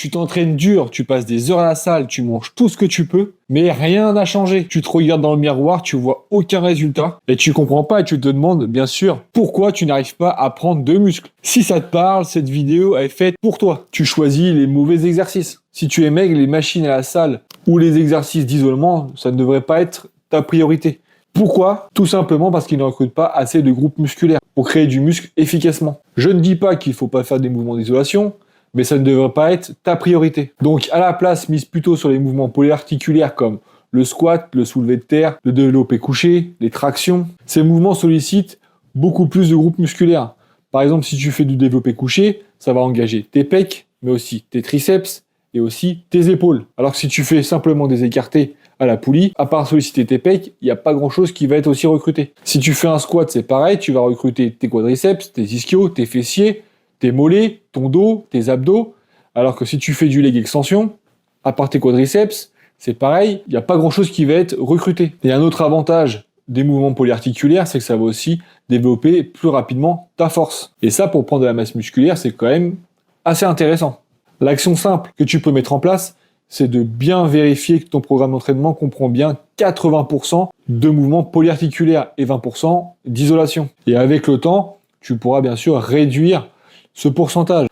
Tu t'entraînes dur, tu passes des heures à la salle, tu manges tout ce que tu peux, mais rien n'a changé. Tu te regardes dans le miroir, tu vois aucun résultat, et tu comprends pas et tu te demandes, bien sûr, pourquoi tu n'arrives pas à prendre de muscles. Si ça te parle, cette vidéo est faite pour toi. Tu choisis les mauvais exercices. Si tu es maigre, les machines à la salle ou les exercices d'isolement, ça ne devrait pas être ta priorité. Pourquoi? Tout simplement parce qu'ils ne recrutent pas assez de groupes musculaires pour créer du muscle efficacement. Je ne dis pas qu'il ne faut pas faire des mouvements d'isolation, mais ça ne devrait pas être ta priorité. Donc à la place, mise plutôt sur les mouvements polyarticulaires comme le squat, le soulevé de terre, le développé couché, les tractions. Ces mouvements sollicitent beaucoup plus de groupes musculaires. Par exemple, si tu fais du développé couché, ça va engager tes pecs, mais aussi tes triceps et aussi tes épaules. Alors que si tu fais simplement des écartés à la poulie, à part solliciter tes pecs, il n'y a pas grand chose qui va être aussi recruté. Si tu fais un squat, c'est pareil, tu vas recruter tes quadriceps, tes ischios, tes fessiers, tes mollets, ton dos, tes abdos. Alors que si tu fais du leg extension, à part tes quadriceps, c'est pareil, il n'y a pas grand chose qui va être recruté. Et un autre avantage des mouvements polyarticulaires, c'est que ça va aussi développer plus rapidement ta force. Et ça, pour prendre de la masse musculaire, c'est quand même assez intéressant. L'action simple que tu peux mettre en place, c'est de bien vérifier que ton programme d'entraînement comprend bien 80% de mouvements polyarticulaires et 20% d'isolation. Et avec le temps, tu pourras bien sûr réduire ce pourcentage.